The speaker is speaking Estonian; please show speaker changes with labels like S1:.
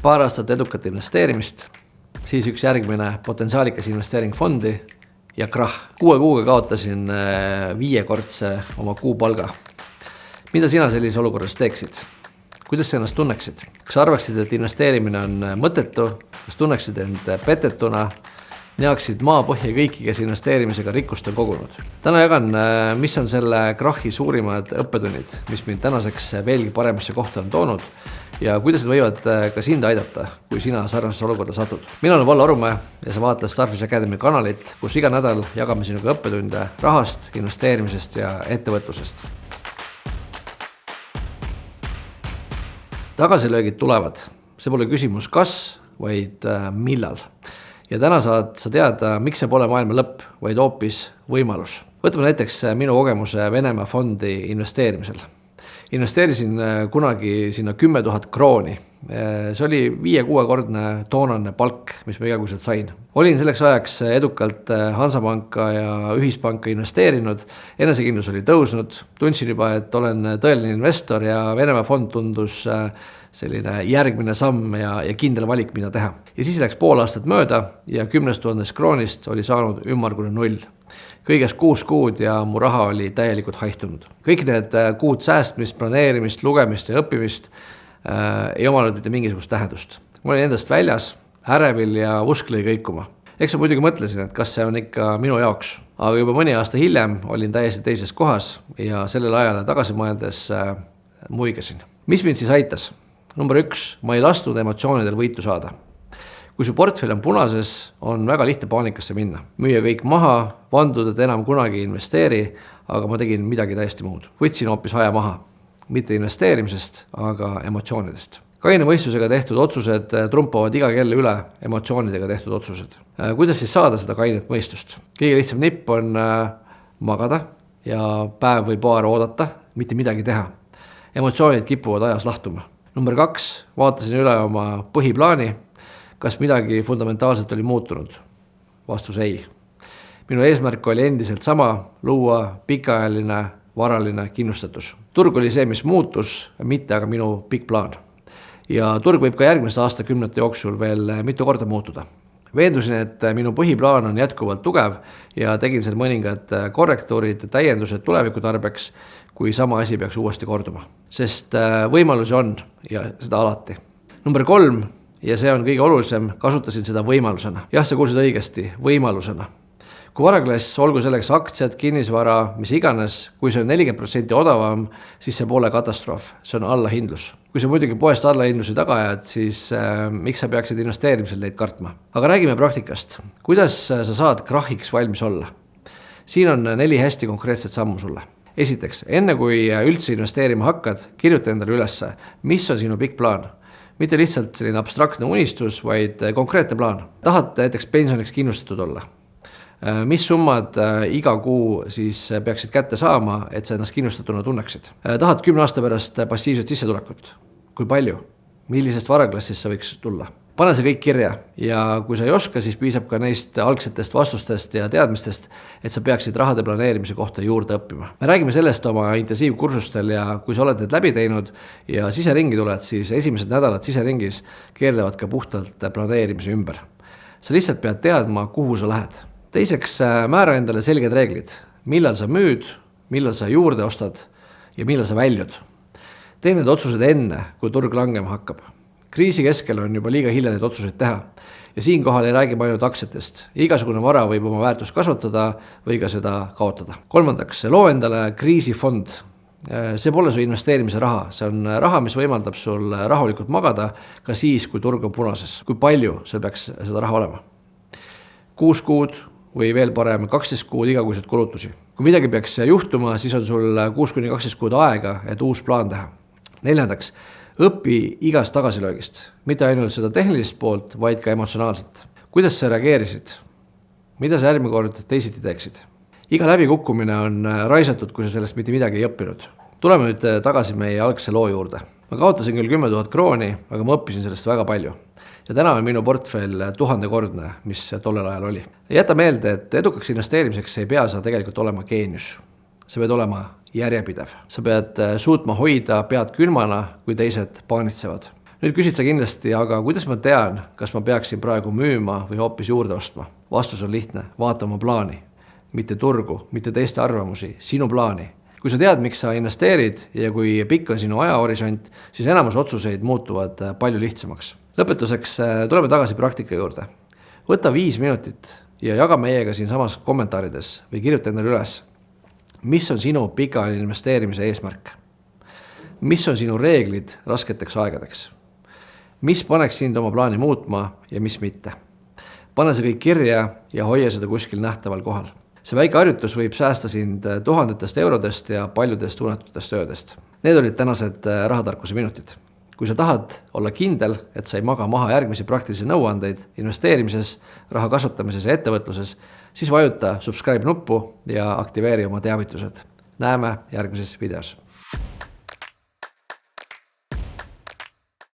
S1: Paar aastat edukat investeerimist, siis üks järgmine potentsiaalikas investeering fondi ja krahh. 6 kuuga kaotasin 5-kordse oma kuupalga. Mida sina sellises olukorras teeksid? Kuidas sa ennast tunneksid? Kas arvaksid, et investeerimine on mõttetu? Kas tunneksid end petetuna? Neaksid maapõhja kõiki, kes investeerimisega rikkust on kogunud. Täna jagan, mis on selle krahhi suurimad õppetunnid, mis mind tänaseks veelgi paremasse kohta on toonud ja kuidas need võivad ka sind aidata, kui sina sarnases olukorda satud. Mina olen Vallo Arumäe ja sa vaatad Starfish Academy kanalit, kus iga nädal jagame sinuga õppetunde rahast, investeerimisest ja ettevõtlusest. Tagasilöögid tulevad. See pole küsimus kas, vaid millal. Ja täna saad sa teada, miks see pole maailma lõpp, vaid hoopis võimalus. Võtame näiteks minu kogemuse Venemaa fondi investeerimisel. Investeerisin kunagi sinna 10 000 krooni. See oli 5-6-kordne toonane palk, mis ma igakuiselt sain. Olin selleks ajaks edukalt Hansapanka ja Ühispanka investeerinud. Enesekindlus oli tõusnud. Tundsin juba, et olen tõeline investor ja Venemaa fond tundus selline järgmine samm ja kindel valik, mida teha. Ja siis läks pool aastat mööda ja 10 000 kroonist oli saanud ümmargune 0. Kõigest 6 kuud ja mu raha oli täielikult haihtunud. Kõik need kuud säästmist, planeerimist, lugemist ja õppimist ei omanud mitte mingisugust tähendust. Ma olin endast väljas, ärevil ja usk lõi kõikuma. Eks ma muidugi mõtlesin, et kas see on ikka minu jaoks. Aga juba mõni aasta hiljem olin täiesti teises kohas ja sellele ajale tagasi mõeldes muigasin. Mis mind siis aitas? Number 1, ma ei lastud emotsioonidel võitu saada. Kui su portfell on punases, on väga lihtne paanikasse minna. Müüa kõik maha, vandud, et enam kunagi investeeri, aga ma tegin midagi täiesti muud. Võtsin hoopis aja maha. Mitte investeerimisest, aga emotsioonidest. Kaine mõistusega tehtud otsused trumpavad iga kelle üle emotsioonidega tehtud otsused. Kuidas siis saada seda kainet mõistust? Kõige lihtsam nipp on magada ja päev või paar oodata, mitte midagi teha. Emotsioonid kipuvad ajas lahtuma. Number 2, vaatasin üle oma põhiplaani, kas midagi fundamentaalselt oli muutunud. Vastus ei. Minu eesmärk oli endiselt sama, luua pikaajaline, varaline kindlustatus. Turg oli see, mis muutus, mitte aga minu pikk plaan. Ja turg võib ka järgmiste aastakümnete jooksul veel mitu korda muutuda. Veendusin, et minu põhiplaan on jätkuvalt tugev ja tegin seal mõningad korrektuurid, täiendused tuleviku tarbeks, kui sama asi peaks uuesti korduma. Sest võimalusi on ja seda alati. Number 3, ja see on kõige olulisem, kasutasin seda võimalusena. Jah, sa kuulsid õigesti, võimalusena. Kui varaklass, olgu selleks aktsiad, kinnisvara, mis iganes, kui see on 40% odavam, siis see pole katastroof, see on allahindlus. Kui sa muidugi poest allahindlusi taga ajad, siis miks sa peaksid investeerimisel neid kartma? Aga räägime praktikast. Kuidas sa saad krahhiks valmis olla? Siin on 4 hästi konkreetset sammu sulle. Esiteks, enne kui üldse investeerima hakkad, kirjuta endale ülesse, mis on sinu pikk plaan. Mitte lihtsalt selline abstraktne unistus, vaid konkreetne plaan. Tahad näiteks pensioniks kindlustatud olla? Mis summad iga kuu siis peaksid kätte saama, et sa ennast kindlustatuna tunneksid? Tahad 10 aasta pärast passiivset sissetulekut? Kui palju? Millisest varaklassist sa võiks tulla? Pane see kõik kirja ja kui sa ei oska, siis piisab ka neist algsetest vastustest ja teadmistest, et sa peaksid rahade planeerimise kohta juurde õppima. Me räägime sellest oma intensiivkursustel ja kui sa oled need läbi teinud ja siseringi tuled, siis esimesed nädalad siseringis keerlevad ka puhtalt planeerimise ümber. Sa lihtsalt pead teadma, kuhu sa lähed. Teiseks, määra endale selged reeglid, millal sa müüd, millal sa juurde ostad ja millal sa väljud. Tee need otsused enne, kui turg langema hakkab. Kriisi keskel on juba liiga hilja neid otsuseid teha ja siinkohal ei räägi ainult aktsiatest. Igasugune vara võib oma väärtust kasvatada või ka seda kaotada. Kolmandaks, loo endale kriisifond. See pole su investeerimise raha, see on raha, mis võimaldab sul rahulikult magada ka siis, kui turg on punases. Kui palju sul peaks seda raha olema? 6 kuud või veel parem 12 kuud igakuiselt kulutusi. Kui midagi peaks juhtuma, siis on sul 6-12 kuud aega, et uus plaan teha. 4. Õpi igast tagasilöögist, mitte ainult seda tehnilist poolt, vaid ka emotsionaalselt. Kuidas sa reageerisid? Mida sa järgmine kord teisiti teeksid? Iga läbikukkumine on raisatud, kui sa sellest mitte midagi ei õppinud. Tuleme nüüd tagasi meie algse loo juurde. Ma kaotasin küll 10 000 krooni, aga ma õppisin sellest väga palju. Ja täna on minu portfell 1000-kordne, mis tollel ajal oli. Jäta meelde, et edukaks investeerimiseks ei pea sa tegelikult olema geenius. Sa pead olema järjepidev. Sa pead suutma hoida pead külmana, kui teised paanitsevad. Nüüd küsid sa kindlasti, aga kuidas ma tean, kas ma peaksin praegu müüma või hoopis juurde ostma? Vastus on lihtne, vaata oma plaani. Mitte turgu, mitte teiste arvamusi, sinu plaani. Kui sa tead, miks sa investeerid ja kui pikk on sinu ajahorisont, siis enamus otsuseid muutuvad palju lihtsamaks. Lõpetuseks tuleme tagasi praktika juurde. Võta 5 minutit ja jaga meiega siin samas kommentaarides või kirjuta endale üles. Mis on sinu pikaajaline investeerimise eesmärk? Mis on sinu reeglid rasketeks aegadeks? Mis paneks sind oma plaani muutma ja mis mitte? Pane see kõik kirja ja hoia seda kuskil nähtaval kohal. See väike harjutus võib säästa sind tuhandetest eurodest ja paljudest unetutest öödest. Need olid tänased rahatarkuse minutid. Kui sa tahad olla kindel, et sa ei maga maha järgmisi praktilisi nõuandeid investeerimises, raha kasvatamises ja ettevõtluses, siis vajuta subscribe nuppu ja aktiveeri oma teavitused. Näeme järgmises videos.